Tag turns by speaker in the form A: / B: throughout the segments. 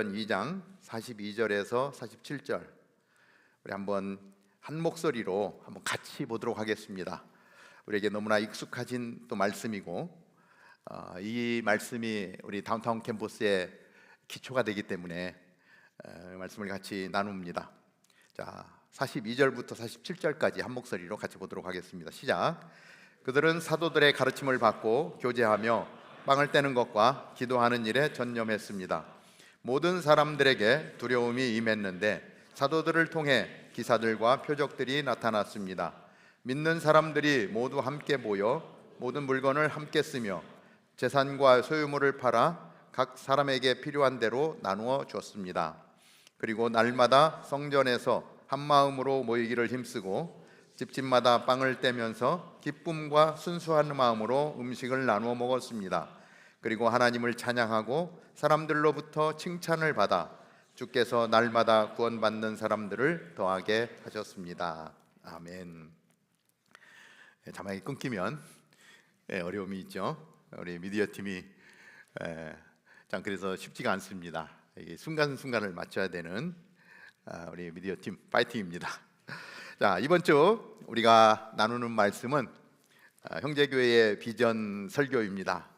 A: 2장 42절에서 47절 우리 한번 한 목소리로 한번 같이 보도록 하겠습니다. 우리에게 너무나 익숙하진 또 말씀이고 이 말씀이 우리 다운타운 캠퍼스의 기초가 되기 때문에 말씀을 같이 나눕니다. 자, 42절부터 47절까지 한 목소리로 같이 보도록 하겠습니다. 시작. 그들은 사도들의 가르침을 받고 교제하며 빵을 떼는 것과 기도하는 일에 전념했습니다. 모든 사람들에게 두려움이 임했는데 사도들을 통해 기사들과 표적들이 나타났습니다. 믿는 사람들이 모두 함께 모여 모든 물건을 함께 쓰며 재산과 소유물을 팔아 각 사람에게 필요한 대로 나누어 주었습니다. 그리고 날마다 성전에서 한 마음으로 모이기를 힘쓰고 집집마다 빵을 떼면서 기쁨과 순수한 마음으로 음식을 나누어 먹었습니다. 그리고 하나님을 찬양하고 사람들로부터 칭찬을 받아 주께서 날마다 구원받는 사람들을 더하게 하셨습니다. 아멘. 자막이 끊기면 어려움이 있죠. 우리 미디어 팀이 참 그래서 쉽지가 않습니다. 순간순간을 맞춰야 되는 우리 미디어 팀 파이팅입니다. 자, 이번 주 우리가 나누는 말씀은 형제교회의 비전 설교입니다.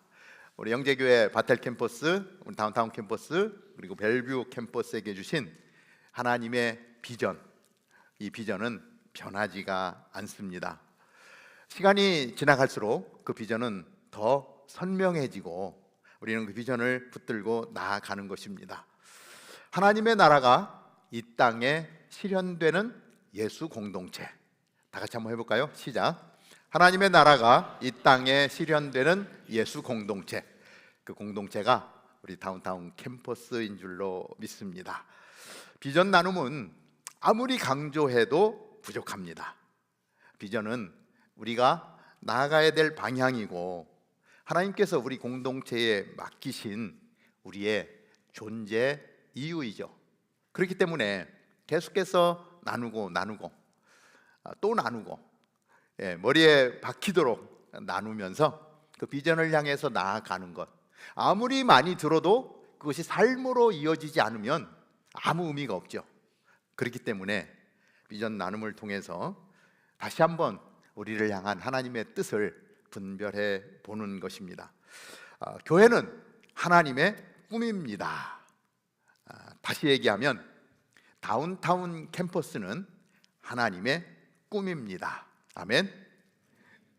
A: 우리 형제교회 바텔 캠퍼스, 우리 다운타운 캠퍼스, 그리고 벨뷰 캠퍼스에게 주신 하나님의 비전, 이 비전은 변하지가 않습니다. 시간이 지나갈수록 그 비전은 더 선명해지고 우리는 그 비전을 붙들고 나아가는 것입니다. 하나님의 나라가 이 땅에 실현되는 예수 공동체. 다 같이 한번 해볼까요? 시작. 하나님의 나라가 이 땅에 실현되는 예수 공동체. 그 공동체가 우리 다운타운 캠퍼스인 줄로 믿습니다. 비전 나눔은 아무리 강조해도 부족합니다. 비전은 우리가 나아가야 될 방향이고 하나님께서 우리 공동체에 맡기신 우리의 존재 이유이죠. 그렇기 때문에 계속해서 나누고 또 나누고 머리에 박히도록 나누면서 그 비전을 향해서 나아가는 것, 아무리 많이 들어도 그것이 삶으로 이어지지 않으면 아무 의미가 없죠. 그렇기 때문에 비전 나눔을 통해서 다시 한번 우리를 향한 하나님의 뜻을 분별해 보는 것입니다. 교회는 하나님의 꿈입니다. 다시 얘기하면 다운타운 캠퍼스는 하나님의 꿈입니다. 아멘.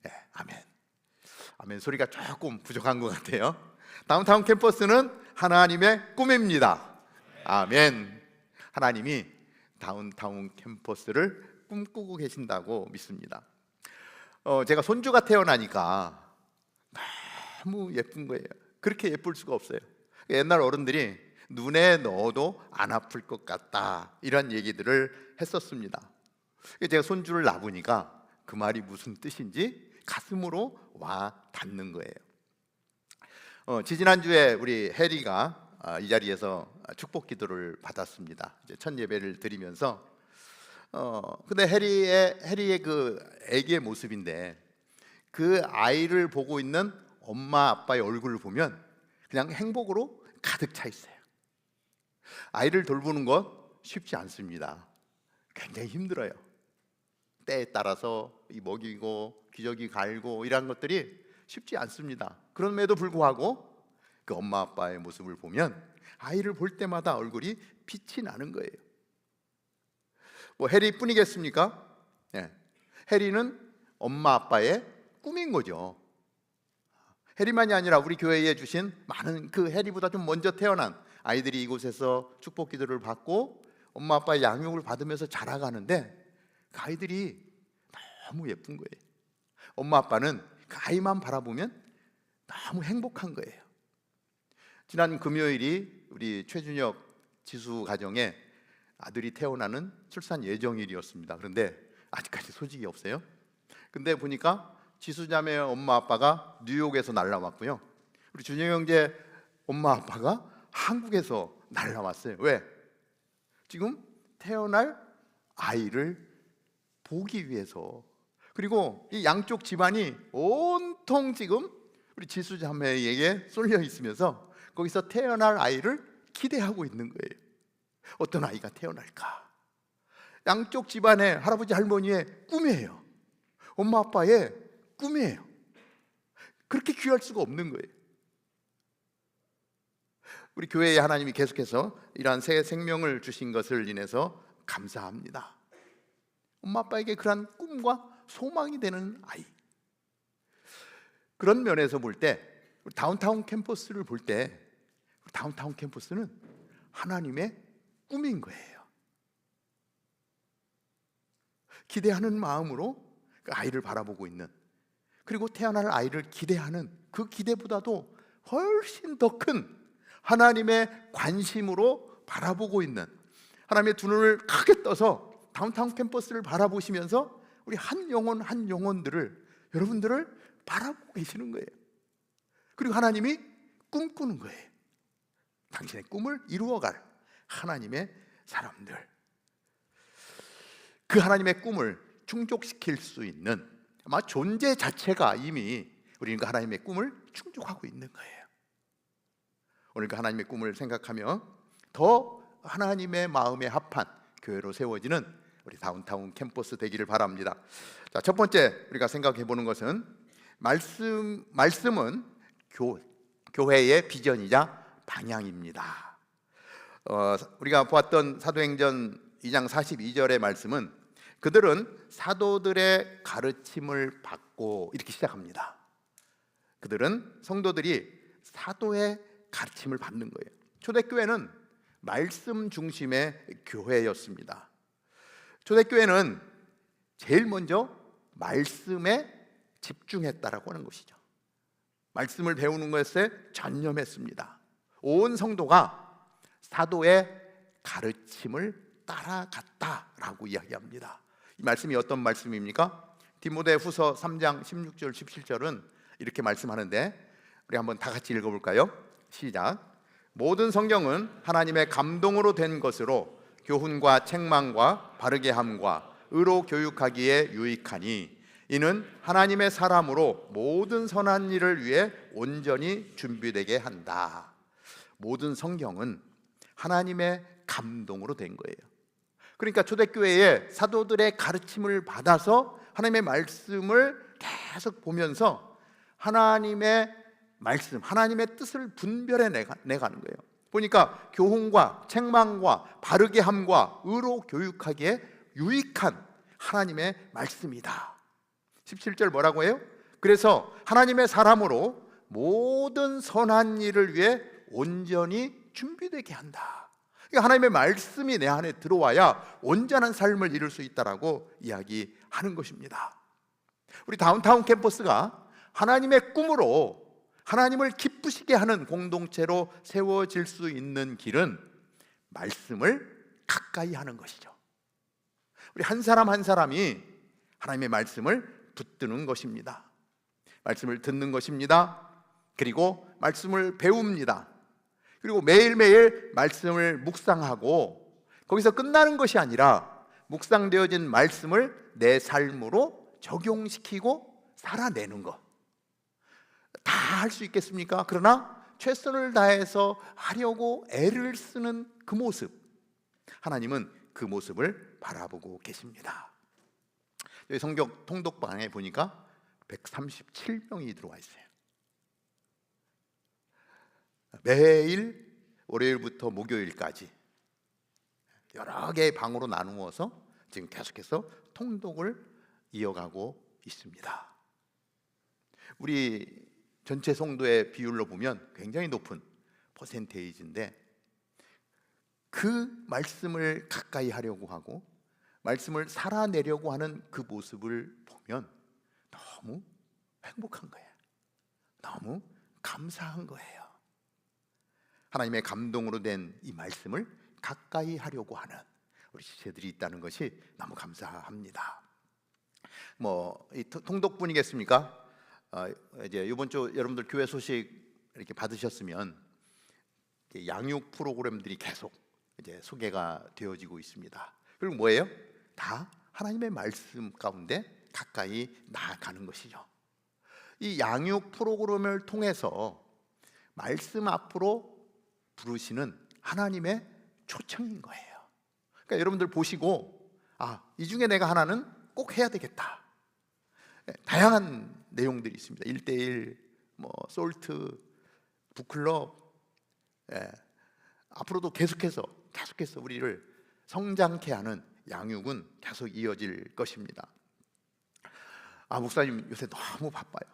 A: 네, 아멘. 아멘 소리가 조금 부족한 것 같아요. 다운타운 캠퍼스는 하나님의 꿈입니다. 아멘. 하나님이 다운타운 캠퍼스를 꿈꾸고 계신다고 믿습니다. 제가 손주가 태어나니까 너무 예쁜 거예요. 그렇게 예쁠 수가 없어요. 옛날 어른들이 눈에 넣어도 안 아플 것 같다 이런 얘기들을 했었습니다. 제가 손주를 낳으니까 그 말이 무슨 뜻인지 가슴으로 와 닿는 거예요. 지지난주에 우리 해리가 이 자리에서 축복 기도를 받았습니다. 이제 첫 예배를 드리면서 근데 해리의 그 아기의 모습인데 그 아이를 보고 있는 엄마 아빠의 얼굴을 보면 그냥 행복으로 가득 차 있어요. 아이를 돌보는 것 쉽지 않습니다. 굉장히 힘들어요. 때에 따라서 먹이고 기저귀 갈고 이런 것들이 쉽지 않습니다. 그럼에도 불구하고 그 엄마 아빠의 모습을 보면 아이를 볼 때마다 얼굴이 빛이 나는 거예요. 뭐 해리뿐이겠습니까? 네. 해리는 엄마 아빠의 꿈인 거죠. 해리만이 아니라 우리 교회에 주신 많은 그 해리보다 좀 먼저 태어난 아이들이 이곳에서 축복 기도를 받고 엄마 아빠의 양육을 받으면서 자라가는데 그 아이들이 너무 예쁜 거예요. 엄마 아빠는 그 아이만 바라보면 너무 행복한 거예요. 지난 금요일이 우리 최준혁 지수 가정에 아들이 태어나는 출산 예정일이었습니다. 그런데 아직까지 소식이 없어요. 근데 보니까 지수자매 엄마 아빠가 뉴욕에서 날라왔고요. 우리 준영 형제 엄마 아빠가 한국에서 날라왔어요. 왜? 지금 태어날 아이를 보기 위해서. 그리고 이 양쪽 집안이 온통 지금 우리 지수자매에게 쏠려 있으면서 거기서 태어날 아이를 기대하고 있는 거예요. 어떤 아이가 태어날까? 양쪽 집안의 할아버지 할머니의 꿈이에요. 엄마 아빠의 꿈이에요. 그렇게 귀할 수가 없는 거예요. 우리 교회에 하나님이 계속해서 이러한 새 생명을 주신 것을 인해서 감사합니다. 엄마 아빠에게 그러한 꿈과 소망이 되는 아이. 그런 면에서 볼 때 다운타운 캠퍼스를 볼 때 다운타운 캠퍼스는 하나님의 꿈인 거예요. 기대하는 마음으로 그 아이를 바라보고 있는, 그리고 태어날 아이를 기대하는 그 기대보다도 훨씬 더 큰 하나님의 관심으로 바라보고 있는, 하나님의 두 눈을 크게 떠서 다운타운 캠퍼스를 바라보시면서 우리 한 영혼 한 영혼들을, 여러분들을 바라보고 계시는 거예요. 그리고 하나님이 꿈꾸는 거예요. 당신의 꿈을 이루어갈 하나님의 사람들, 그 하나님의 꿈을 충족시킬 수 있는, 아마 존재 자체가 이미 우리는 그 하나님의 꿈을 충족하고 있는 거예요. 오늘 그 하나님의 꿈을 생각하며 더 하나님의 마음에 합한 교회로 세워지는 우리 다운타운 캠퍼스 되기를 바랍니다. 자, 첫 번째 우리가 생각해 보는 것은 말씀은 교회의 비전이자 방향입니다. 우리가 보았던 사도행전 2장 42절의 말씀은 그들은 사도들의 가르침을 받고, 이렇게 시작합니다. 그들은, 성도들이 사도의 가르침을 받는 거예요. 초대교회는 말씀 중심의 교회였습니다. 초대교회는 제일 먼저 말씀에 집중했다라고 하는 것이죠. 말씀을 배우는 것에 전념했습니다. 온 성도가 사도의 가르침을 따라갔다라고 이야기합니다. 이 말씀이 어떤 말씀입니까? 디모데후서 3장 16절 17절은 이렇게 말씀하는데, 우리 한번 다 같이 읽어볼까요? 시작. 모든 성경은 하나님의 감동으로 된 것으로 교훈과 책망과 바르게 함과 의로 교육하기에 유익하니 이는 하나님의 사람으로 모든 선한 일을 위해 온전히 준비되게 한다. 모든 성경은 하나님의 감동으로 된 거예요. 그러니까 초대교회의 사도들의 가르침을 받아서 하나님의 말씀을 계속 보면서 하나님의 말씀, 하나님의 뜻을 분별해 내가는 거예요. 보니까 교훈과 책망과 바르게 함과 의로 교육하기에 유익한 하나님의 말씀이다. 17절 뭐라고 해요? 그래서 하나님의 사람으로 모든 선한 일을 위해 온전히 준비되게 한다. 그러니까 하나님의 말씀이 내 안에 들어와야 온전한 삶을 이룰 수 있다라고 이야기하는 것입니다. 우리 다운타운 캠퍼스가 하나님의 꿈으로 하나님을 기쁘시게 하는 공동체로 세워질 수 있는 길은 말씀을 가까이 하는 것이죠. 우리 한 사람 한 사람이 하나님의 말씀을 붙드는 것입니다. 말씀을 듣는 것입니다. 그리고 말씀을 배웁니다. 그리고 매일매일 말씀을 묵상하고, 거기서 끝나는 것이 아니라 묵상되어진 말씀을 내 삶으로 적용시키고 살아내는 것. 다 할 수 있겠습니까? 그러나 최선을 다해서 하려고 애를 쓰는 그 모습, 하나님은 그 모습을 바라보고 계십니다. 여기 성경 통독방에 보니까 137명이 들어와 있어요. 매일 월요일부터 목요일까지 여러 개의 방으로 나누어서 지금 계속해서 통독을 이어가고 있습니다. 우리 전체 성도의 비율로 보면 굉장히 높은 퍼센테이지인데, 그 말씀을 가까이 하려고 하고 말씀을 살아내려고 하는 그 모습을 보면 너무 행복한 거예요. 너무 감사한 거예요. 하나님의 감동으로 된 이 말씀을 가까이 하려고 하는 우리 지체들이 있다는 것이 너무 감사합니다. 이 통독분이겠습니까? 이제 이번 주 여러분들 교회 소식 이렇게 받으셨으면 양육 프로그램들이 계속 이제 소개가 되어지고 있습니다. 그리고 뭐예요? 다 하나님의 말씀 가운데 가까이 나아가는 것이죠. 이 양육 프로그램을 통해서 말씀 앞으로 부르시는 하나님의 초청인 거예요. 그러니까 여러분들 보시고 이 중에 내가 하나는 꼭 해야 되겠다. 다양한 내용들이 있습니다. 1대1, 솔트, 북클럽. 앞으로도 계속해서 우리를 성장케 하는 양육은 계속 이어질 것입니다. 목사님 요새 너무 바빠요.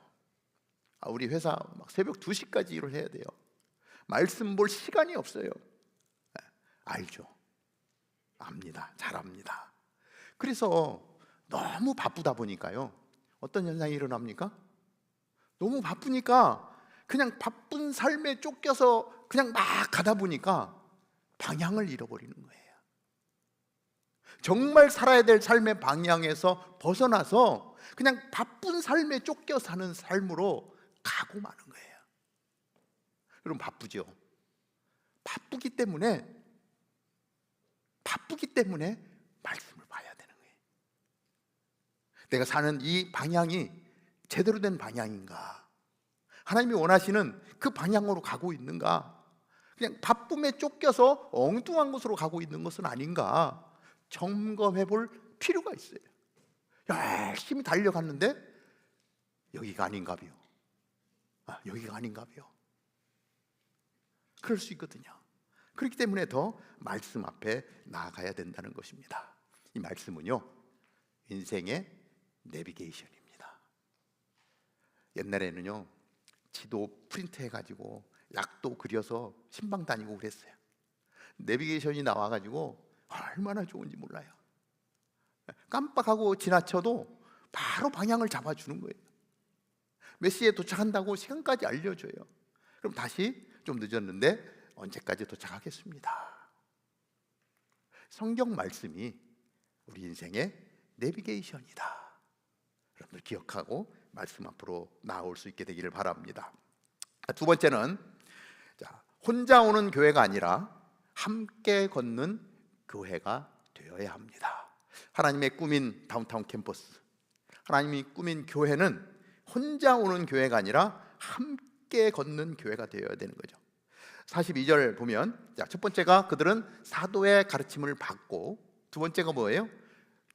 A: 우리 회사 막 새벽 2시까지 일을 해야 돼요. 말씀 볼 시간이 없어요. 알죠? 압니다. 잘 압니다. 그래서 너무 바쁘다 보니까요, 어떤 현상이 일어납니까? 너무 바쁘니까 그냥 바쁜 삶에 쫓겨서 그냥 막 가다 보니까 방향을 잃어버리는 거예요. 정말 살아야 될 삶의 방향에서 벗어나서 그냥 바쁜 삶에 쫓겨 사는 삶으로 가고 마는 거예요. 여러분 바쁘죠? 바쁘기 때문에 말씀을 봐야 되는 거예요. 내가 사는 이 방향이 제대로 된 방향인가? 하나님이 원하시는 그 방향으로 가고 있는가? 그냥 바쁨에 쫓겨서 엉뚱한 곳으로 가고 있는 것은 아닌가? 점검해 볼 필요가 있어요. 열심히 달려갔는데 여기가 아닌가요? 여기가 아닌가요? 그럴 수 있거든요. 그렇기 때문에 더 말씀 앞에 나아가야 된다는 것입니다. 이 말씀은요, 인생의 내비게이션입니다. 옛날에는요, 지도 프린트해가지고 약도 그려서 신방 다니고 그랬어요. 내비게이션이 나와가지고 얼마나 좋은지 몰라요. 깜빡하고 지나쳐도 바로 방향을 잡아주는 거예요. 몇 시에 도착한다고 시간까지 알려줘요. 그럼 다시 좀 늦었는데 언제까지 도착하겠습니다. 성경 말씀이 우리 인생의 내비게이션이다. 여러분들 기억하고 말씀 앞으로 나올 수 있게 되기를 바랍니다. 두 번째는 혼자 오는 교회가 아니라 함께 걷는 교회가 되어야 합니다. 하나님의 꿈인 다운타운 캠퍼스, 하나님이 꾸민 교회는 혼자 오는 교회가 아니라 함께 걷는 교회가 되어야 되는 거죠. 42절 보면 첫 번째가 그들은 사도의 가르침을 받고, 두 번째가 뭐예요?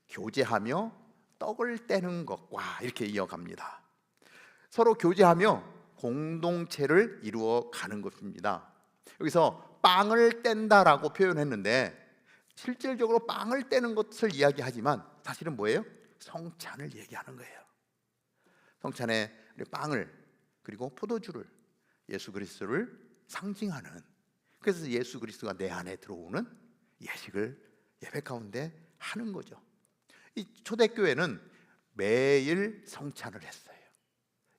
A: 교제하며 떡을 떼는 것과 이렇게 이어갑니다. 서로 교제하며 공동체를 이루어 가는 것입니다. 여기서 빵을 뗀다라고 표현했는데 실질적으로 빵을 떼는 것을 이야기하지만 사실은 뭐예요? 성찬을 얘기하는 거예요. 성찬에 빵을 그리고 포도주를, 예수 그리스도를 상징하는, 그래서 예수 그리스도가 내 안에 들어오는 예식을 예배 가운데 하는 거죠. 이 초대교회는 매일 성찬을 했어요.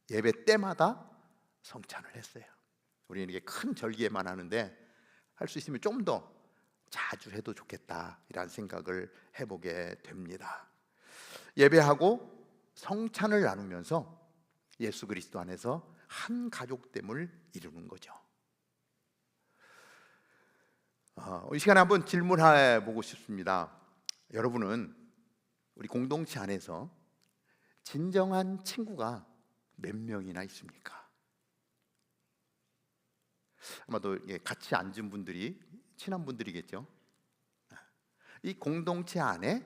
A: 예배 때마다 성찬을 했어요. 우리는 이게 큰 절기에만 하는데 할 수 있으면 좀 더 자주 해도 좋겠다 이런 생각을 해보게 됩니다. 예배하고 성찬을 나누면서 예수 그리스도 안에서 한 가족됨을 이루는 거죠. 이 시간에 한번 질문해 보고 싶습니다. 여러분은 우리 공동체 안에서 진정한 친구가 몇 명이나 있습니까? 아마도 같이 앉은 분들이 친한 분들이겠죠. 이 공동체 안에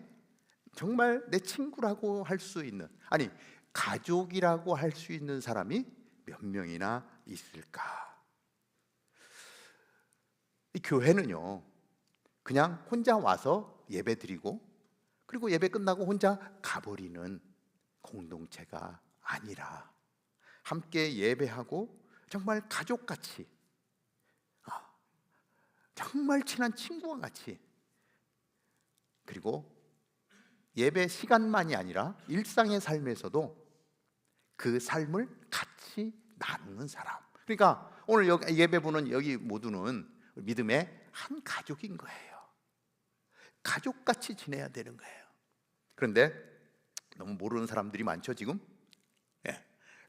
A: 정말 내 친구라고 할 수 있는, 아니 가족이라고 할 수 있는 사람이 몇 명이나 있을까? 이 교회는요, 그냥 혼자 와서 예배 드리고 그리고 예배 끝나고 혼자 가버리는 공동체가 아니라 함께 예배하고 정말 가족같이, 정말 친한 친구와 같이, 그리고 예배 시간만이 아니라 일상의 삶에서도 그 삶을 같이 나누는 사람. 그러니까 오늘 여기 예배 보는 여기 모두는 믿음의 한 가족인 거예요. 가족같이 지내야 되는 거예요. 그런데 너무 모르는 사람들이 많죠 지금?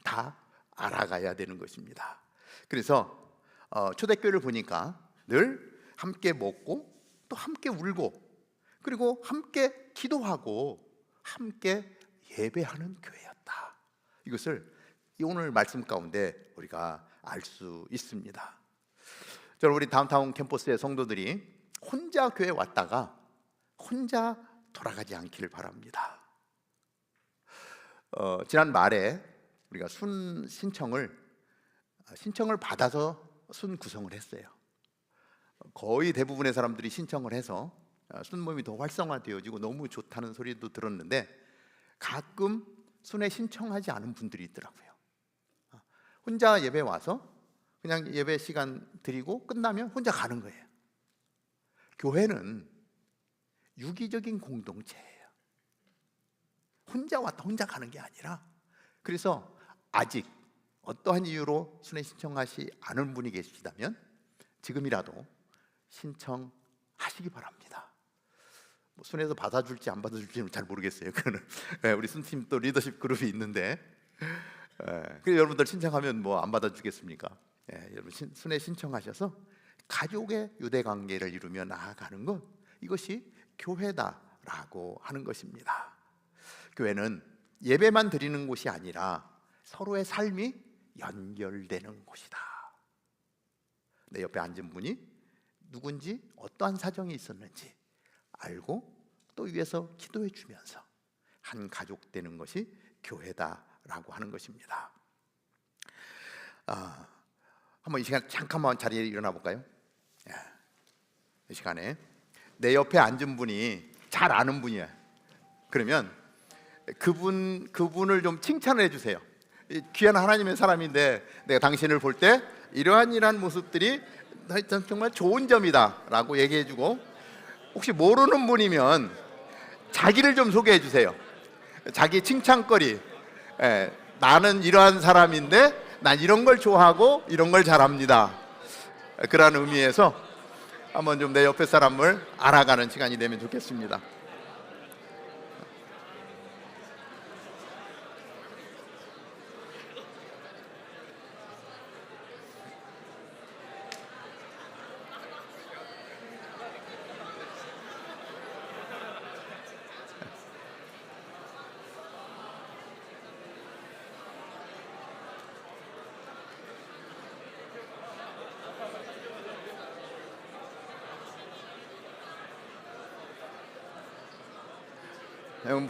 A: 다 알아가야 되는 것입니다. 그래서 초대교회를 보니까 늘 함께 먹고 또 함께 울고 그리고 함께 기도하고 함께 예배하는 교회였다. 이것을 오늘 말씀 가운데 우리가 알 수 있습니다. 저는 우리 다운타운 캠퍼스의 성도들이 혼자 교회 왔다가 혼자 돌아가지 않기를 바랍니다. 지난 말에 우리가 순 신청을 받아서 순 구성을 했어요. 거의 대부분의 사람들이 신청을 해서 순모임이 더 활성화되어지고 너무 좋다는 소리도 들었는데, 가끔 순회 신청하지 않은 분들이 있더라고요. 혼자 예배 와서 그냥 예배 시간 드리고 끝나면 혼자 가는 거예요. 교회는 유기적인 공동체예요. 혼자 왔다 혼자 가는 게 아니라, 그래서 아직 어떠한 이유로 순회 신청하지 않은 분이 계시다면 지금이라도 신청하시기 바랍니다. 순회에서 받아줄지 안 받아줄지는 잘 모르겠어요. 그거는 우리 순팀 또 리더십 그룹이 있는데, 그래서 여러분들 신청하면 뭐 안 받아주겠습니까? 여러분 순회 신청하셔서 가족의 유대 관계를 이루며 나아가는 것, 이것이 교회다라고 하는 것입니다. 교회는 예배만 드리는 곳이 아니라 서로의 삶이 연결되는 곳이다. 내 옆에 앉은 분이 누군지, 어떠한 사정이 있었는지 알고 또 위해서 기도해 주면서 한 가족 되는 것이 교회다라고 하는 것입니다. 한번 이 시간 잠깐만 자리에 일어나 볼까요? 이 시간에 내 옆에 앉은 분이 잘 아는 분이야. 그러면 그분을 좀 칭찬을 해주세요. 귀한 하나님의 사람인데 내가 당신을 볼 때 이러한 모습들이 정말 좋은 점이다라고 얘기해주고, 혹시 모르는 분이면 자기를 좀 소개해 주세요. 자기 칭찬거리. 나는 이러한 사람인데 난 이런 걸 좋아하고 이런 걸 잘합니다. 그런 의미에서 한번 좀 내 옆에 사람을 알아가는 시간이 되면 좋겠습니다.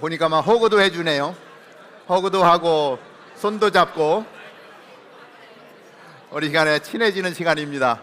A: 보니까 막 허그도 해주네요. 허그도 하고 손도 잡고, 우리 시간에 친해지는 시간입니다.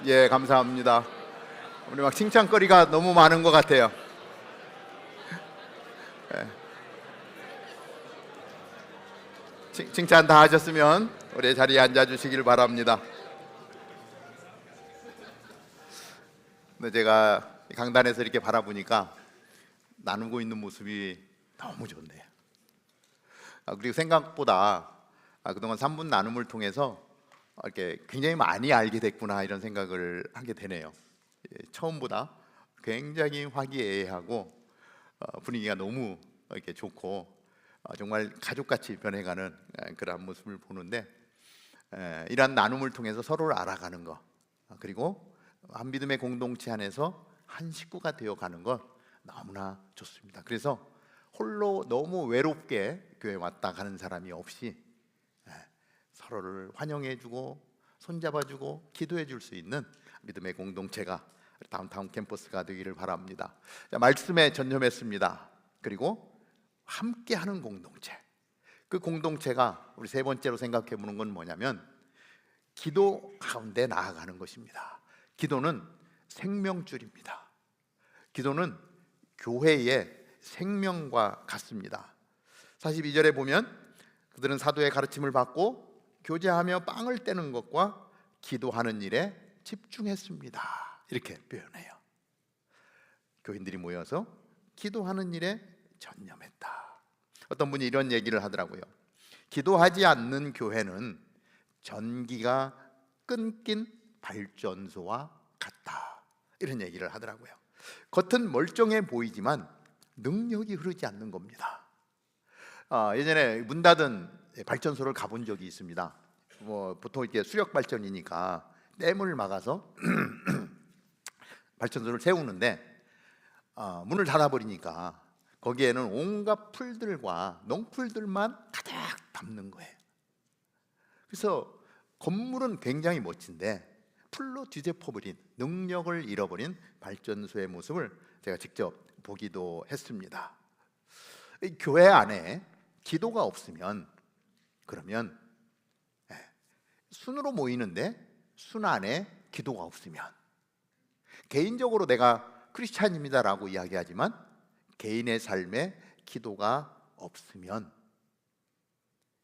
A: 예, 감사합니다. 우리 막 칭찬거리가 너무 많은 것 같아요. 칭찬 다 하셨으면 우리 자리에 앉아주시길 바랍니다. 근데 제가 강단에서 이렇게 바라보니까 나누고 있는 모습이 너무 좋네요. 그리고 생각보다 그동안 3분 나눔을 통해서 이렇게 굉장히 많이 알게 됐구나, 이런 생각을 하게 되네요. 처음보다 굉장히 화기애애하고 분위기가 너무 이렇게 좋고 정말 가족같이 변해가는 그런 모습을 보는데, 이러한 나눔을 통해서 서로를 알아가는 것, 그리고 한 믿음의 공동체 안에서 한 식구가 되어가는 것, 너무나 좋습니다. 그래서 홀로 너무 외롭게 교회 왔다 가는 사람이 없이 서로를 환영해주고 손잡아주고 기도해줄 수 있는 믿음의 공동체가 다운타운 캠퍼스가 되기를 바랍니다. 자, 말씀에 전념했습니다. 그리고 함께하는 공동체, 그 공동체가 우리 세 번째로 생각해 보는 건 뭐냐면 기도 가운데 나아가는 것입니다. 기도는 생명줄입니다. 기도는 교회의 생명과 같습니다. 42절에 보면 그들은 사도의 가르침을 받고 교제하며 빵을 떼는 것과 기도하는 일에 집중했습니다. 이렇게 표현해요. 교인들이 모여서 기도하는 일에 전념했다. 어떤 분이 이런 얘기를 하더라고요. 기도하지 않는 교회는 전기가 끊긴 발전소와 같다. 이런 얘기를 하더라고요. 겉은 멀쩡해 보이지만 능력이 흐르지 않는 겁니다. 예전에 문 닫은 발전소를 가본 적이 있습니다. 보통 이렇게 수력 발전이니까 댐을 막아서 발전소를 세우는데 문을 닫아버리니까 거기에는 온갖 풀들과 넝풀들만 가득 담는 거예요. 그래서 건물은 굉장히 멋진데 풀로 뒤덮어버린, 능력을 잃어버린 발전소의 모습을 제가 직접 보기도 했습니다. 교회 안에 기도가 없으면, 그러면 순으로 모이는데 순 안에 기도가 없으면, 개인적으로 내가 크리스찬입니다라고 이야기하지만 개인의 삶에 기도가 없으면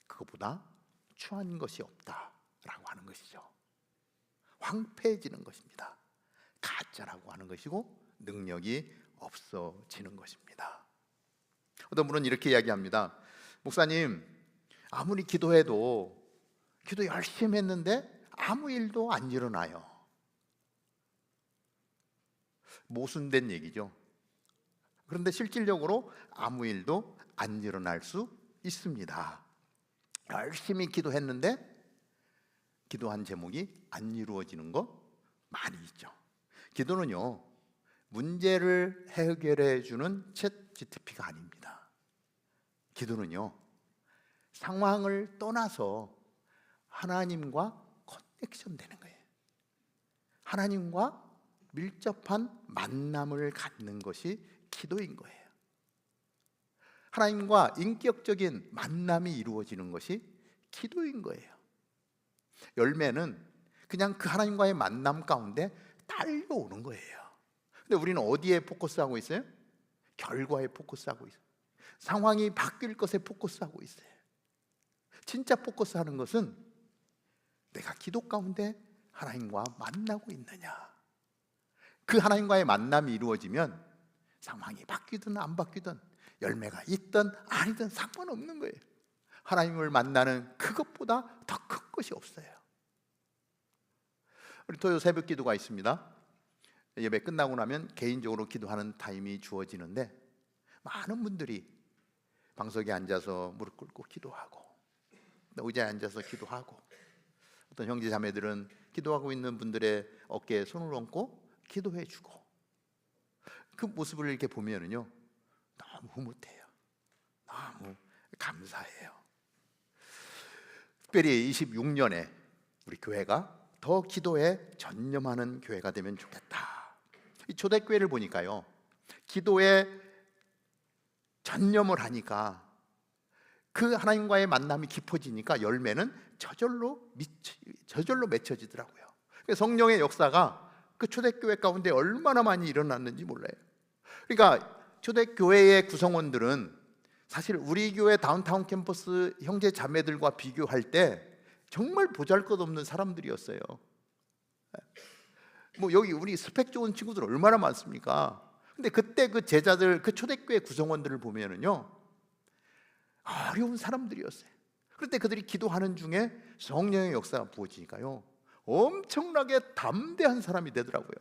A: 그것보다 추한 것이 없다라고 하는 것이죠. 황폐해지는 것입니다. 가짜라고 하는 것이고 능력이 없어지는 것입니다. 어떤 분은 이렇게 이야기합니다. 목사님, 아무리 기도 열심히 했는데 아무 일도 안 일어나요. 모순된 얘기죠. 그런데 실질적으로 아무 일도 안 일어날 수 있습니다. 열심히 기도했는데 기도한 제목이 안 이루어지는 거 많이 있죠. 기도는요, 문제를 해결해 주는 챗 GTP가 아닙니다. 기도는요, 상황을 떠나서 하나님과 커넥션 되는 거예요. 하나님과 밀접한 만남을 갖는 것이 기도인 거예요. 하나님과 인격적인 만남이 이루어지는 것이 기도인 거예요. 열매는 그냥 그 하나님과의 만남 가운데 딸려오는 거예요. 근데 우리는 어디에 포커스하고 있어요? 결과에 포커스하고 있어요. 상황이 바뀔 것에 포커스하고 있어요. 진짜 포커스하는 것은 내가 기도 가운데 하나님과 만나고 있느냐. 그 하나님과의 만남이 이루어지면 상황이 바뀌든 안 바뀌든 열매가 있든 아니든 상관없는 거예요. 하나님을 만나는 그것보다 더 큰 것이 없어요. 우리 토요 새벽 기도가 있습니다. 예배 끝나고 나면 개인적으로 기도하는 타임이 주어지는데 많은 분들이 방석에 앉아서 무릎 꿇고 기도하고 의자에 앉아서 기도하고, 어떤 형제 자매들은 기도하고 있는 분들의 어깨에 손을 얹고 기도해 주고, 그 모습을 이렇게 보면은요 너무 흐뭇해요. 너무 감사해요. 특별히 26년에 우리 교회가 더 기도에 전념하는 교회가 되면 좋겠다. 이 초대교회를 보니까요, 기도에 전념을 하니까 그 하나님과의 만남이 깊어지니까 열매는 저절로 맺혀지더라고요. 성령의 역사가 그 초대교회 가운데 얼마나 많이 일어났는지 몰라요. 그러니까 초대교회의 구성원들은 사실 우리 교회 다운타운 캠퍼스 형제 자매들과 비교할 때 정말 보잘것없는 사람들이었어요. 여기 우리 스펙 좋은 친구들 얼마나 많습니까? 근데 그때 그 제자들, 그 초대교회 구성원들을 보면은요 어려운 사람들이었어요. 그런데 그들이 기도하는 중에 성령의 역사가 부어지니까요 엄청나게 담대한 사람이 되더라고요.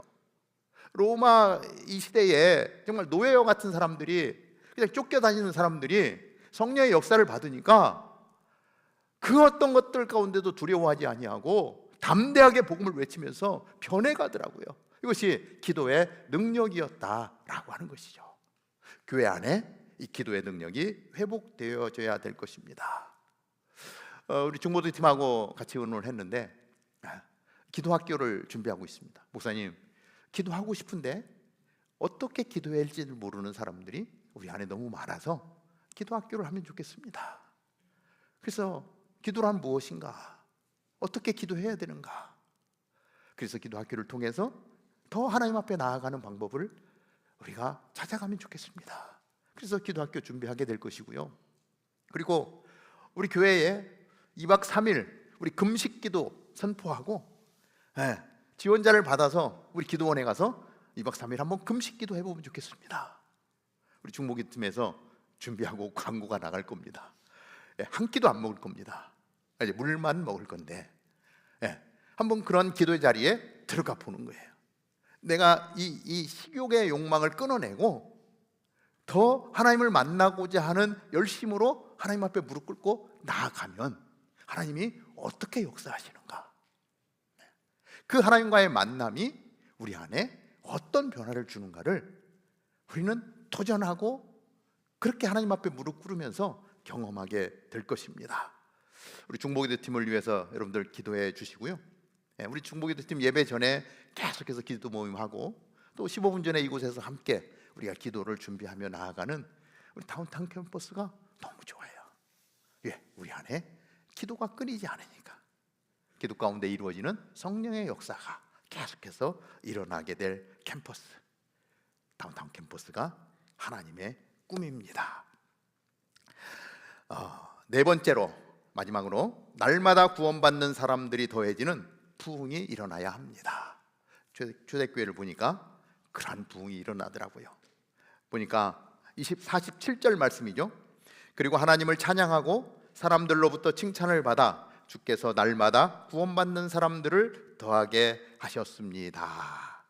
A: 로마 이 시대에 정말 노예와 같은 사람들이, 그냥 쫓겨다니는 사람들이 성령의 역사를 받으니까 그 어떤 것들 가운데도 두려워하지 아니하고 담대하게 복음을 외치면서 변해가더라고요. 이것이 기도의 능력이었다라고 하는 것이죠. 교회 안에 이 기도의 능력이 회복되어져야 될 것입니다. 우리 중보도 팀하고 같이 의논을 했는데 기도 학교를 준비하고 있습니다. 목사님, 기도하고 싶은데 어떻게 기도해야 할지를 모르는 사람들이 우리 안에 너무 많아서 기도 학교를 하면 좋겠습니다. 그래서 기도란 무엇인가? 어떻게 기도해야 되는가? 그래서 기도 학교를 통해서 더 하나님 앞에 나아가는 방법을 우리가 찾아가면 좋겠습니다. 그래서 기도 학교 준비하게 될 것이고요. 그리고 우리 교회에 2박 3일 우리 금식 기도 선포하고 지원자를 받아서 우리 기도원에 가서 2박 3일 한번 금식 기도 해보면 좋겠습니다. 우리 중보기 팀에서 준비하고 광고가 나갈 겁니다. 한 끼도 안 먹을 겁니다. 이제 물만 먹을 건데 한번 그런 기도의 자리에 들어가 보는 거예요. 내가 이 식욕의 욕망을 끊어내고 더 하나님을 만나고자 하는 열심으로 하나님 앞에 무릎 꿇고 나아가면 하나님이 어떻게 역사하시는가? 그 하나님과의 만남이 우리 안에 어떤 변화를 주는가를 우리는 도전하고 그렇게 하나님 앞에 무릎 꿇으면서 경험하게 될 것입니다. 우리 중보기도 팀을 위해서 여러분들 기도해 주시고요. 우리 중보기도 팀 예배 전에 계속해서 기도 모임하고 또 15분 전에 이곳에서 함께 우리가 기도를 준비하며 나아가는 우리 다운타운 캠퍼스가 너무 좋아요. 우리 안에 기도가 끊이지 않으니까 기도 가운데 이루어지는 성령의 역사가 계속해서 일어나게 될 캠퍼스, 다운타운 캠퍼스가 하나님의 꿈입니다. 네 번째로 마지막으로 날마다 구원받는 사람들이 더해지는 부흥이 일어나야 합니다. 초대교회를 보니까 그런 부흥이 일어나더라고요. 보니까 47절 말씀이죠. 그리고 하나님을 찬양하고 사람들로부터 칭찬을 받아 주께서 날마다 구원받는 사람들을 더하게 하셨습니다.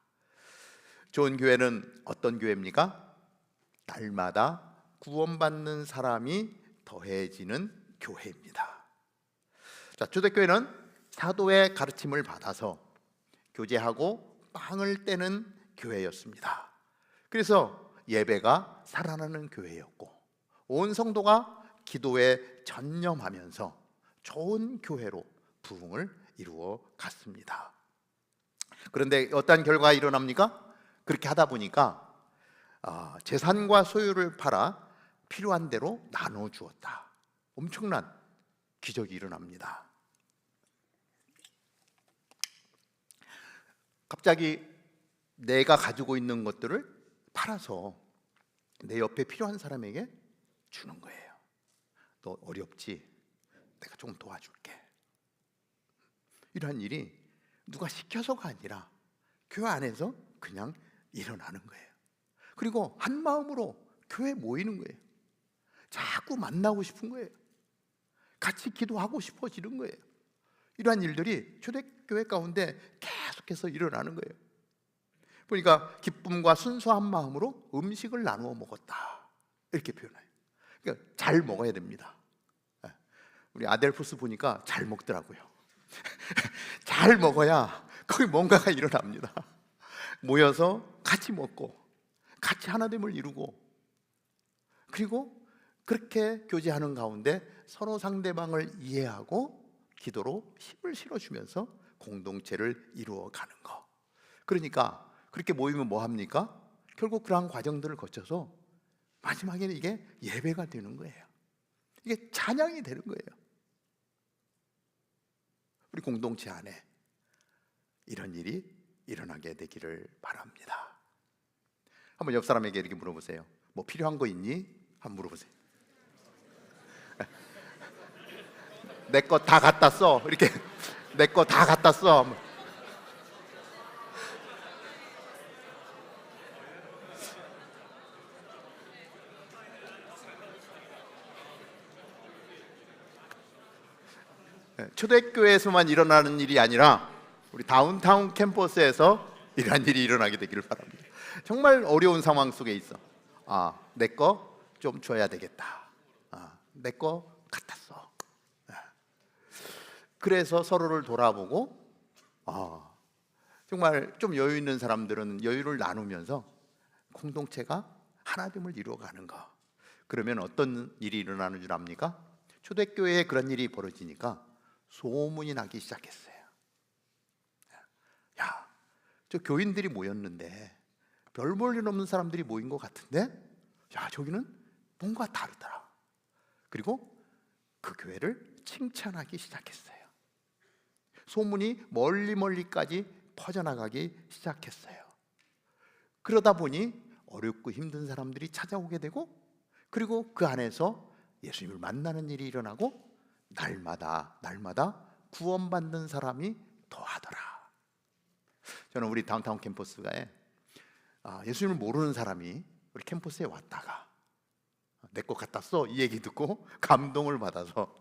A: 좋은 교회는 어떤 교회입니까? 날마다 구원받는 사람이 더해지는 교회입니다. 자, 초대교회는 사도의 가르침을 받아서 교제하고 빵을 떼는 교회였습니다. 그래서 예배가 살아나는 교회였고 온 성도가 기도에 전념하면서 좋은 교회로 부흥을 이루어 갔습니다. 그런데 어떤 결과가 일어납니까? 그렇게 하다 보니까 재산과 소유를 팔아 필요한 대로 나눠 주었다. 엄청난 기적이 일어납니다. 갑자기 내가 가지고 있는 것들을 팔아서 내 옆에 필요한 사람에게 주는 거예요. 너 어렵지? 내가 조금 도와줄게. 이러한 일이 누가 시켜서가 아니라 교회 안에서 그냥 일어나는 거예요. 그리고 한 마음으로 교회에 모이는 거예요. 자꾸 만나고 싶은 거예요. 같이 기도하고 싶어지는 거예요. 이러한 일들이 초대교회 가운데 계속해서 일어나는 거예요. 보니까 기쁨과 순수한 마음으로 음식을 나누어 먹었다, 이렇게 표현해요. 그러니까 잘 먹어야 됩니다. 우리 아델포스 보니까 잘 먹더라고요. 잘 먹어야 거기 뭔가가 일어납니다. 모여서 같이 먹고 같이 하나됨을 이루고, 그리고 그렇게 교제하는 가운데 서로 상대방을 이해하고 기도로 힘을 실어주면서 공동체를 이루어가는 거. 그러니까 그렇게 모이면 뭐 합니까? 결국 그러한 과정들을 거쳐서 마지막에는 이게 예배가 되는 거예요. 이게 찬양이 되는 거예요. 우리 공동체 안에 이런 일이 일어나게 되기를 바랍니다. 한번 옆 사람에게 이렇게 물어보세요. 뭐 필요한 거 있니? 한번 물어보세요. 내 거 다 갖다 써. 이렇게 내 거 다 갖다 써. 초대교회에서만 일어나는 일이 아니라 우리 다운타운 캠퍼스에서 이러한 일이 일어나게 되기를 바랍니다. 정말 어려운 상황 속에 있어. 내 거 좀 줘야 되겠다. 내 거 갖다 써. 그래서 서로를 돌아보고 정말 좀 여유 있는 사람들은 여유를 나누면서 공동체가 하나됨을 이루어가는 거. 그러면 어떤 일이 일어나는 줄 압니까? 초대교회에 그런 일이 벌어지니까 소문이 나기 시작했어요. 야, 저 교인들이 모였는데 별 볼 일 없는 사람들이 모인 것 같은데, 야, 저기는 뭔가 다르더라. 그리고 그 교회를 칭찬하기 시작했어요. 소문이 멀리까지 퍼져나가기 시작했어요. 그러다 보니 어렵고 힘든 사람들이 찾아오게 되고, 그리고 그 안에서 예수님을 만나는 일이 일어나고, 날마다 구원받는 사람이 더하더라. 저는 우리 다운타운 캠퍼스가에 예수님을 모르는 사람이 우리 캠퍼스에 왔다가 내 것 같았어 이 얘기 듣고 감동을 받아서,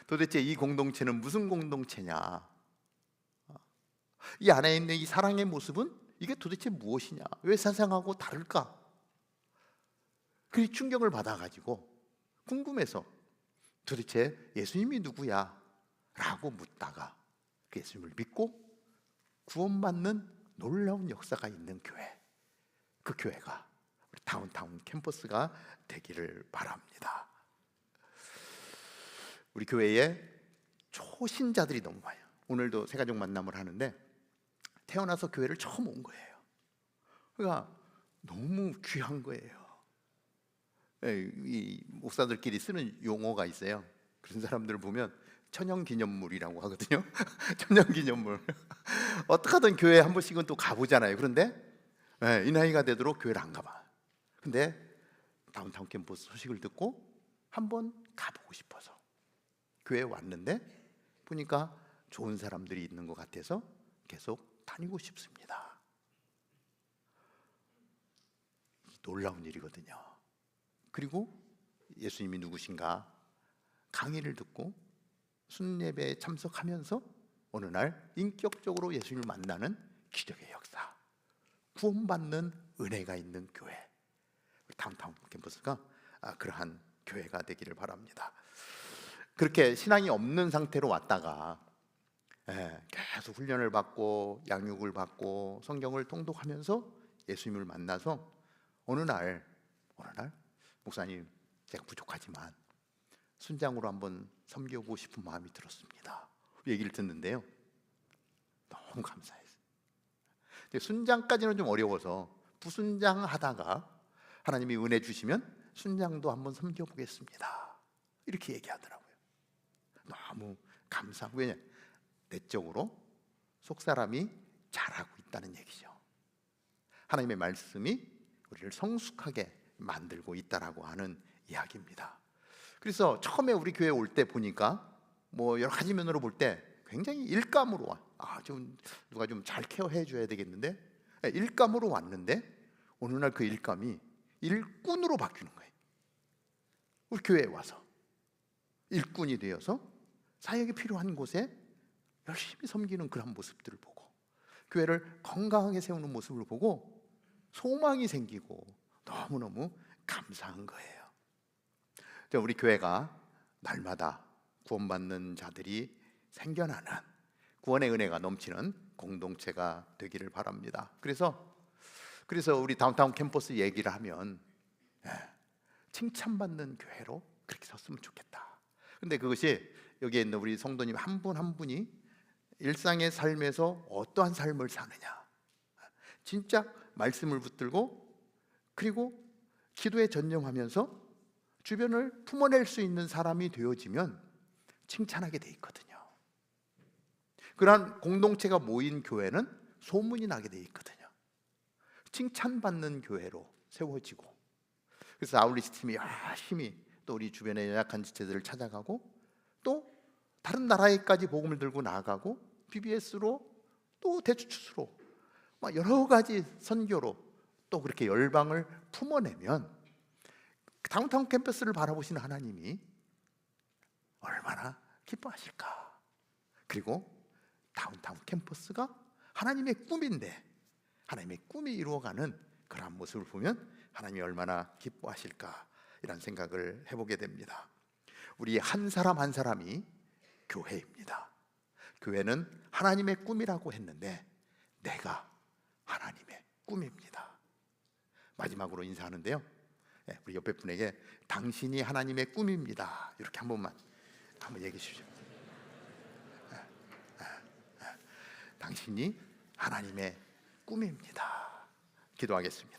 A: 도대체 이 공동체는 무슨 공동체냐, 이 안에 있는 이 사랑의 모습은 이게 도대체 무엇이냐, 왜 세상하고 다를까, 그 충격을 받아가지고 궁금해서 도대체 예수님이 누구야? 라고 묻다가 그 예수님을 믿고 구원받는 놀라운 역사가 있는 교회, 그 교회가 우리 다운타운 캠퍼스가 되기를 바랍니다. 우리 교회에 초신자들이 너무 많아요. 오늘도 새가족 만남을 하는데 태어나서 교회를 처음 온 거예요. 그러니까 너무 귀한 거예요. 이 목사들끼리 쓰는 용어가 있어요. 그런 사람들을 보면 천연기념물이라고 하거든요. 천연기념물. 어떻게 하든 교회에 한 번씩은 또 가보잖아요. 그런데 이 나이가 되도록 교회를 안 가봐. 근데 다운타운 캠퍼스 소식을 듣고 한번 가보고 싶어서 교회에 왔는데 보니까 좋은 사람들이 있는 것 같아서 계속 다니고 싶습니다. 놀라운 일이거든요. 그리고 예수님이 누구신가 강의를 듣고 순례배에 참석하면서 어느 날 인격적으로 예수님을 만나는 기적의 역사, 구원받는 은혜가 있는 교회, 다운타운 캠퍼스가 그러한 교회가 되기를 바랍니다. 그렇게 신앙이 없는 상태로 왔다가 계속 훈련을 받고 양육을 받고 성경을 통독하면서 예수님을 만나서 어느 날 목사님, 제가 부족하지만 순장으로 한번 섬기고 싶은 마음이 들었습니다. 얘기를 듣는데요, 너무 감사했어요. 순장까지는 좀 어려워서 부순장 하다가 하나님이 은혜 주시면 순장도 한번 섬겨보겠습니다, 이렇게 얘기하더라고요. 너무 감사하고, 왜냐, 내적으로 속사람이 자라고 있다는 얘기죠. 하나님의 말씀이 우리를 성숙하게 만들고 있다라고 하는 이야기입니다. 그래서 처음에 우리 교회 올 때 보니까 뭐 여러 가지 면으로 볼 때 굉장히 일감으로 와. 좀 누가 좀 잘 케어해 줘야 되겠는데, 일감으로 왔는데 어느 날 그 일감이 일꾼으로 바뀌는 거예요. 우리 교회에 와서 일꾼이 되어서 사역이 필요한 곳에 열심히 섬기는 그런 모습들을 보고, 교회를 건강하게 세우는 모습을 보고 소망이 생기고 너무너무 감사한 거예요. 우리 교회가 날마다 구원받는 자들이 생겨나는 구원의 은혜가 넘치는 공동체가 되기를 바랍니다. 그래서 우리 다운타운 캠퍼스 얘기를 하면 칭찬받는 교회로 그렇게 섰으면 좋겠다. 근데 그것이 여기에 있는 우리 성도님 한 분 한 분이 일상의 삶에서 어떠한 삶을 사느냐, 진짜 말씀을 붙들고 그리고 기도에 전념하면서 주변을 품어낼 수 있는 사람이 되어지면 칭찬하게 돼 있거든요. 그러한 공동체가 모인 교회는 소문이 나게 돼 있거든요. 칭찬받는 교회로 세워지고, 그래서 아울리시 팀이 열심히 또 우리 주변의 연약한 지체들을 찾아가고 또 다른 나라에까지 복음을 들고 나아가고 BBS로 또 대추추수로 막 여러 가지 선교로 또 그렇게 열방을 품어내면 다운타운 캠퍼스를 바라보시는 하나님이 얼마나 기뻐하실까. 그리고 다운타운 캠퍼스가 하나님의 꿈인데 하나님의 꿈이 이루어가는 그러한 모습을 보면 하나님이 얼마나 기뻐하실까, 이런 생각을 해보게 됩니다. 우리 한 사람 한 사람이 교회입니다. 교회는 하나님의 꿈이라고 했는데 내가 하나님의 꿈입니다. 마지막으로 인사하는데요. 우리 옆에 분에게 당신이 하나님의 꿈입니다. 이렇게 한 번만 한번 얘기해 주십시오. 당신이 하나님의 꿈입니다. 기도하겠습니다.